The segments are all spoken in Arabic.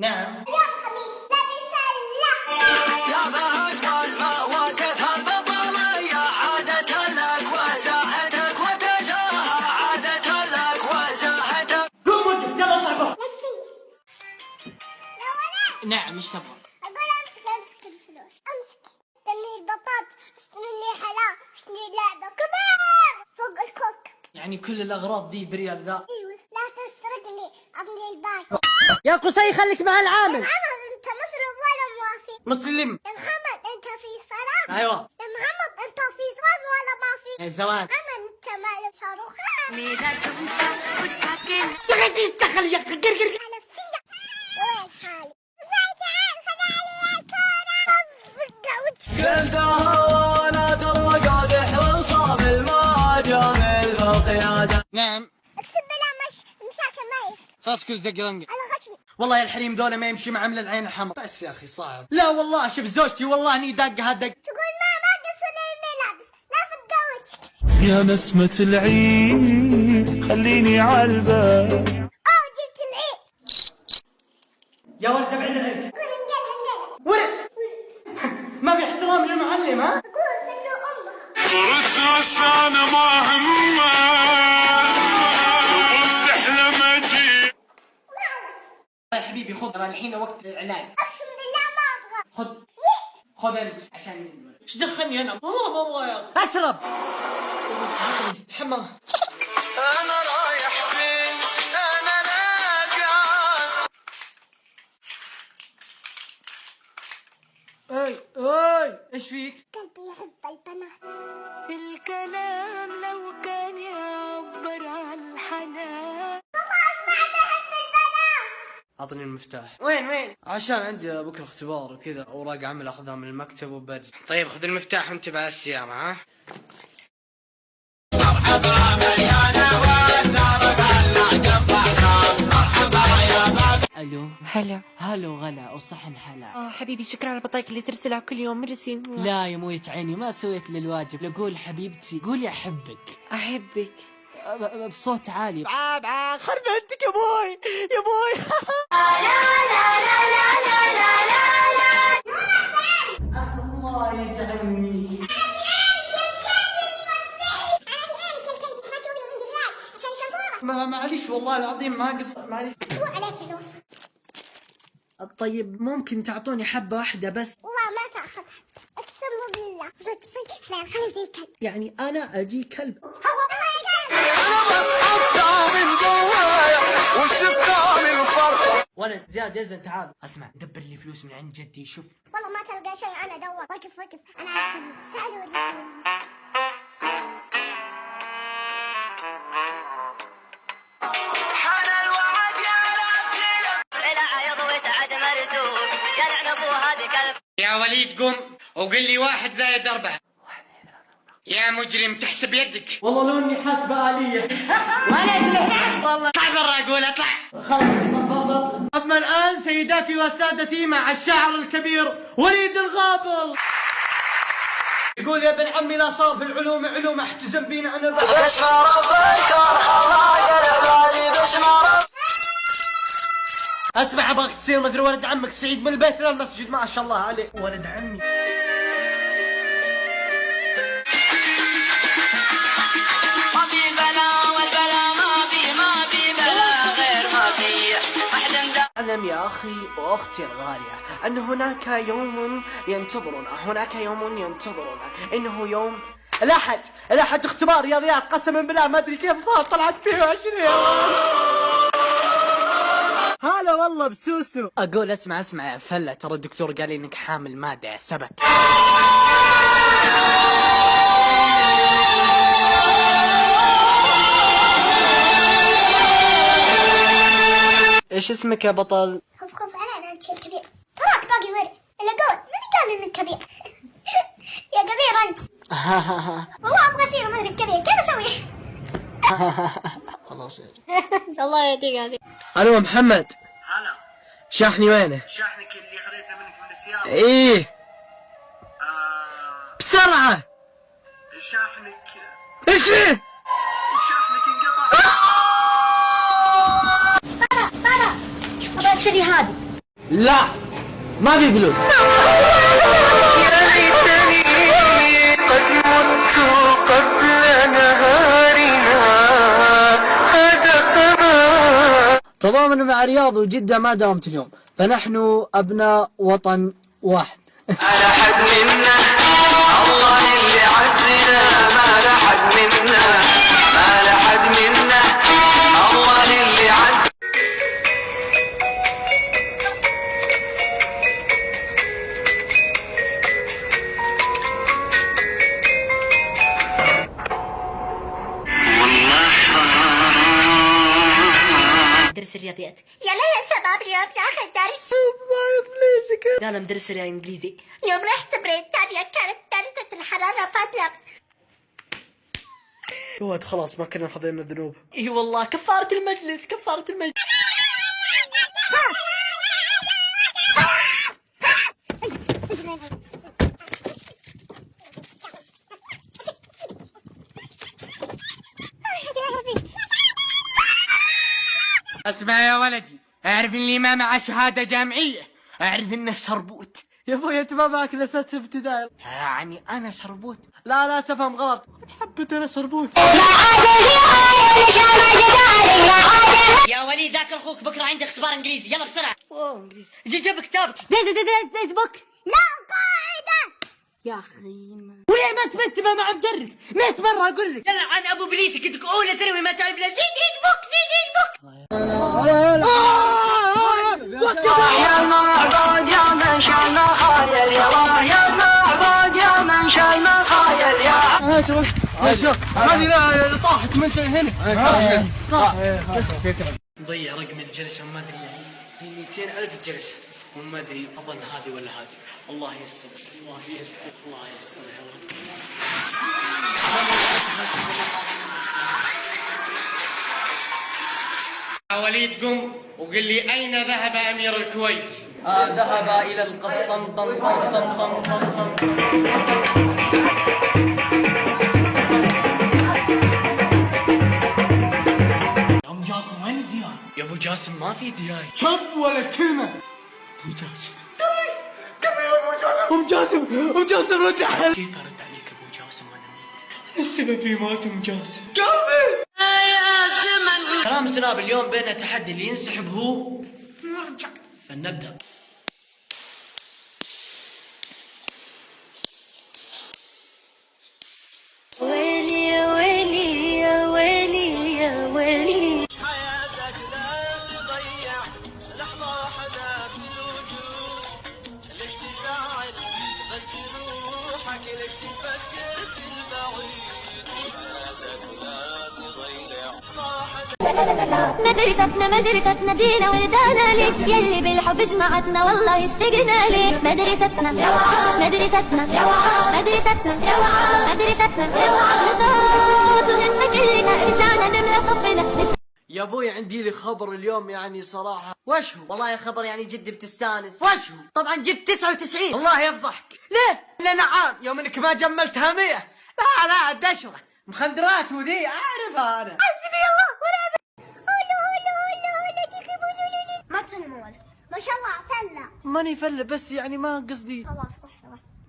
نعم. اليوم خميس نبي سلة. يا بعد وقتها البطلية عادت لك وزاحتك وتجاهها عادت لك وزاحتك. قوم ودك يلا اطلع برا. يا ولد. نعم ايش تبغى؟ أقول امسك الفلوس. امسك. اشتري البطاطس، اشتري حلاوة، اشتري لعبة كبير فوق الكوك. يعني كل الاغراض دي بريال ذا؟ ايوه لا تسرقني، ابني الباقي. يا قصي خليك مع العامل. محمد انت مصرف ولا موافي؟ مسلم. يا محمد انت في صلاة؟ ايوه. يا محمد انت في زواج ولا ما في؟ الزواج. محمد انت مالك شاروخان. يا اخي تدخل يا قرقر. نفسية. وين حالي؟ تعال خذ علي الكورة. قلتها وانا ترى قادح وصاب المهاجم القيادة. نعم. اقسم بالله مشاكل ما يفتح. خلاص كل زقرنق. على غشمي. والله يا الحريم ذولا ما يمشي مع عمل العين الحمر. بس يا اخي صعب. لا والله شوف زوجتي والله اني دقها دق. تقول ما قصوا لي الملابس لا تتزوج. يا نسمة العيد خليني عالباب. جبت العيد. يا ولد ابعد العين. قول انقلها. ولد. ما في احترام للمعلم ها؟ قول سلوا امها. رصاص انا ما همه تحلم اجي. يا حبيبي خذ الحين وقت العلاج. اقسم بالله ما ابغى. خذ انت عشان ايش دخلني انا؟ والله يا اخي. اشرب. الحمام. انا رايح فين انا راجع. اي ايش فيك؟ قلبي يحب البنات. الكلام لو كان يعبر عن الحنان. بابا اسمع بحب البنات. اعطني المفتاح. وين؟ عشان عندي بكره اختبار وكذا اوراق عمل اخذها من المكتب وبرجع. طيب خذ المفتاح وانتبه على السيارة ها. الو. هلو غلا وصحن حلا. حبيبي شكرا على البطايق اللي ترسلها كل يوم مرسي. لا يا موية عيني ما سويت للواجب. لقول حبيبتي قولي احبك احبك. بصوت عالي. خرب عندك يا بوي يا بوي. الله يجعلني. معليش والله العظيم ما قصد معليش. هو عليه فلوس. طيب ممكن تعطوني حبة واحدة بس؟ والله ما تاخذ حتى. اقسم بالله صدق خلينا زي كلب. يعني انا اجي كلب. من جوايا وشفتها من فرح. ولد زياد يزن تعال. اسمع دبر لي فلوس من عند جدي. شوف والله ما تلقى شيء انا ادور. وقف انا عارفه مين. سالوا لي. حان الوعد يا العتيلة الى عيض وسعد مردود يا لعن ابو هذه كلب. يا وليد قم وقل لي 1 زائد 4. يا مجرم تحسب يدك. والله لو اني حاسبة آلية. والله اطلع برا اقول اطلع. خلاص. اما الان سيداتي وسادتي مع الشاعر الكبير وليد الغابر. يقول يا ابن عمي لا صار في العلوم علوم احتزم بينا انا باسم ربك خلق العباد باسم ربك. اسمع ابغاك تصير مثل ولد عمك سعيد من البيت للمسجد ما شاء الله عليه. ولد عمي. ما في بلا والبلا ما في بلا غير ما في احد. اعلم يا اخي واختي الغالية ان هناك يوم ينتظرنا انه يوم الاحد اختبار رياضيات. قسما بالله ما ادري كيف صار طلعت فيه 20. هلا والله بسوسو. اقول اسمع يا فله ترى الدكتور قال لي انك حامل ماده سبك. ايش اسمك يا بطل؟ خوف علينا انت الكبير. تراك باقي ورق. الا قول من قال انك كبير. يا كبير انت. والله ابغى اصير مثل الكبير. كيف اسوي؟ خلاص الله يهديك. الو محمد. هلا شاحني وينه؟ شاحنك اللي خذيته منك من السيارة. ايه بسرعة. شاحنك ايش فيه؟ شاحنك انقطع. اسطرة ابغى اشتري هذه. لا ما في فلوس. يا ليتني قد مت قبل نهارنا هذا فما. تضامن مع الرياض وجدة ما داومت اليوم، فنحن أبناء وطن واحد. على حد منا الله اللي عزنا، ما لحد منا ما لحد منا الله اللي عزنا. والله حرام. درس الرياضيات. يلا يا شباب اليوم ناخذ درس. لا مدرس الانجليزي. يوم رحت بريطانيا كانت درجة الحرارة فاضلة. ولد خلاص ما كنا فاضيين ذنوب. اي والله كفارة المجلس كفارة المجلس. اسمع يا ولدي، اعرف اللي ما معه شهادة جامعية اعرف انه شربوت. يا ابوي انت ما معك لسات ابتدائي. يعني انا شربوت؟ لا تفهم غلط. حبيت انا شربوت. يا وليد ذاكر اخوك بكره عندي اختبار انجليزي، يلا بسرعة. اوه انجليزي. جيب كتابك. فيسبوك. لا قاعدة. يا اخي وليه ما تبتبه مع مدرس؟ 100 مرة اقول لك. يلا عن ابو بليسي كنتك اولى ثانوي ما تعرف لا زيد بوك. يا معبود يا من شال خايل يا الله يا معبود يا من شال خايل يا شوف هذه طاحت من هنا. مضيع رقم الجلسة وما ادري يعني في 200,000 جلسة وما ادري اظن هذه ولا هذه. الله يستر الله يستر الله يستر يا رب. يا وليد قم وقل لي أين ذهب أمير الكويت؟ ذهب إلى القسطنطن. يا أم جاسم وين الدياي؟ يا أبو جاسم ما في دياي. شب ولا كلمة. أبو جاسم. قبل يا أبو جاسم. أم جاسم رد علي. كيف أرد عليك أبو جاسم وأنا ميت؟ السبب في موت أم جاسم. قبل. كلام سناب اليوم بين تحدي اللي ينسحب هو مرجع. فلنبدأ. ويلي يا ويلي يا ويلي يا ويلي. حياتك لا تضيع لحظة واحدة في الوجود. ليش تزعل بس روحك ليش تفكر في البعيد. حياتك لا تضيع لحظة واحدة. مدرستنا جينا ورجعنا لك يلي بالحب جمعتنا والله اشتقنا لك. مدرستنا نشاط وهمة كلنا رجعنا نملى صفنا. يا ابوي عندي لي خبر اليوم يعني صراحة. وش هو؟ والله يا خبر يعني جد بتستانس. وش هو؟ طبعا جبت 99. الله يفضحك. ليه؟ لأن عام يوم انك ما جملتها 100. لا دشرة مخدرات وذي اعرفها انا. حسبي الله ونعم. ما تسلموا ولا ما شاء الله فلة. ماني فل بس يعني ما قصدي. خلاص روح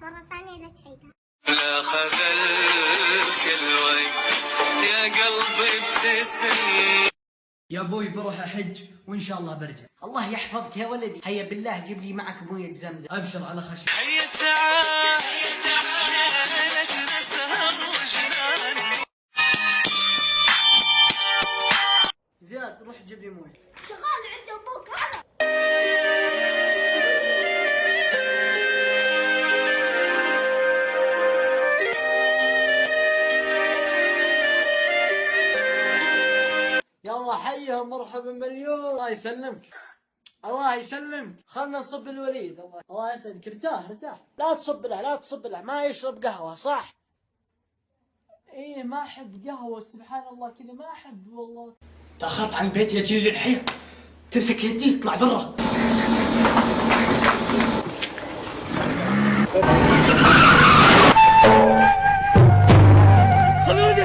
مرة ثانية لا تعيدها. لا خذلت كل وقت يا قلبي ابتسم. يا ابوي بروح احج وان شاء الله برجع. الله يحفظك يا ولدي. هيا بالله جيب لي معك مويه زمزم. ابشر على خشم. هيا تعال نسهر وجنان. زياد روح جيب لي مويه. شغال عند ابوك هذا. يلا حيهم مرحبا مليون. الله يسلمك الله يسلمك. خلنا نصب الوليد. الله يسعدك. ارتاح لا تصب له ما يشرب قهوة صح؟ ايه ما احب قهوة سبحان الله كذا ما احب والله. تأخرت عن البيت يا جيل الحين. تمسك يدي اطلع برا. خلوني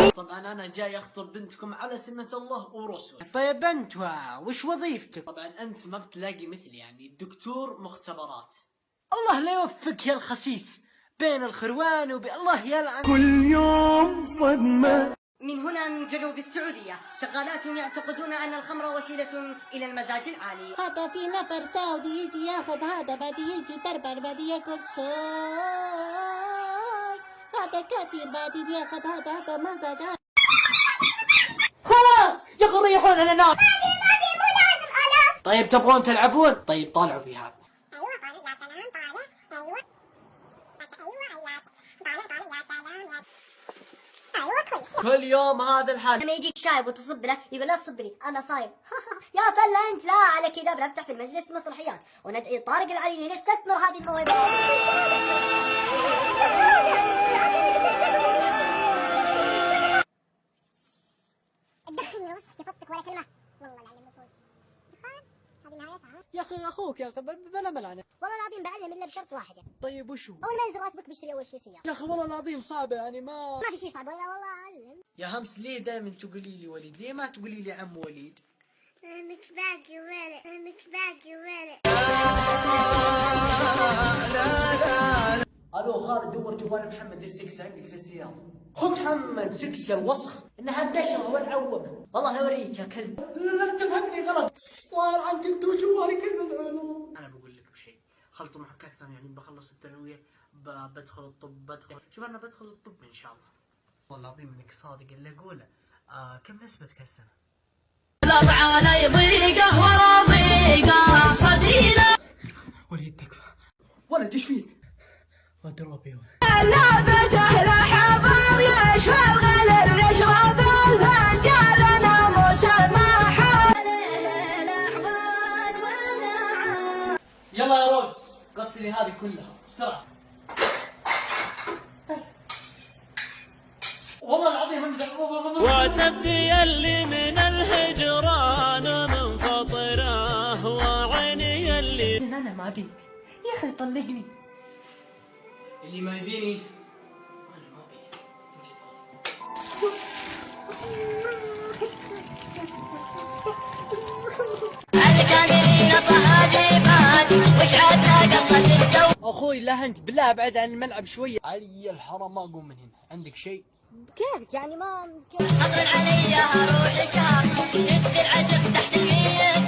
طبعا انا جاي اخطب بنتكم على سنة الله ورسوله. طيب انت وش وظيفتك؟ طبعا انت ما بتلاقي مثلي، يعني دكتور مختبرات. الله لا يوفقك يا الخسيس بين الخروان الله يلعن. كل يوم صدمة. من هنا من جنوب السعودية شغالات يعتقدون أن الخمر وسيلة إلى المزاج العالي. هذا في نفر سعودي يجي ياخذ هذا بعد يجي بربر بعد ياكل شاي، هذا كثير بعد ياخذ هذا مزاج عالي. خلاص يا اخي ريحونا ننام. مو لازم انا. طيب تبغون تلعبون؟ طيب طالعوا في هذا. ايوه طالع يا سلام طالع. ايوه ايوه كويس. كل يوم هذا الحال. لما يجيك شايب وتصب له يقول لا تصب لي انا صايم. يا فلا انت، لا على كذا بنفتح في المجلس مسرحيات وندعي طارق العليني ليستثمر هذه الموهبه. تدخلني الوسخ تفطك ولا كلمه. والله العلم يقول دخان هذه نهايتها. يا اخي اخوك يا اخي بلا ملعنة. والله العظيم بعلم الا بشرط واحد يعني. طيب وش هو؟ اول ما ينزل راتبك بشتري اول شيء سياره. يا اخي والله العظيم صعبة يعني ما في شيء صعب والله اعلم. يا همس ليه دائما تقولي لي وليد؟ ليه ما تقولي لي عم وليد؟ انك باقي ولد انك باقي ولد. الو خالد دور جوال محمد ال6 عندك في السيارة. خذ محمد 6 الوسخ انها النشرة والعومة. والله اوريك يا كلب. لا تفهمني غلط. والله العظيم انت وجوالي كيف العلوم. انا بقول لك بشيء، خلطوا معك اكثر يعني بخلص الثانوية بدخل الطب شوف انا بدخل الطب ان شاء الله. والله العظيم انك صادق اللي اقوله. كم نسبتك هالسنة؟ لا علي ضيقه ورا ضيقه صديله. وليد تكفى. ولد ايش فيك؟ غدروا بي لعبته لحظة يشفى الغلل يشرب الفنجان ناموس المحا. يلا يا روز غسلي هذه كلها بسرعة. والله العظيم امزح. وتبدي اللي من الهجران من فطره وعيني اللي انا ما ابيك يا اخي طلقني. اللي ما يبيني انا ما ابيه. الكاملين طهابيبات وش عاد قصة الدو. اخوي لا انت بالله ابعد عن الملعب شويه. علي الحرام ما اقوم من هنا. عندك شيء؟ كيفك يعني ما حصل علي اروح شهر شد العزم تحت المية.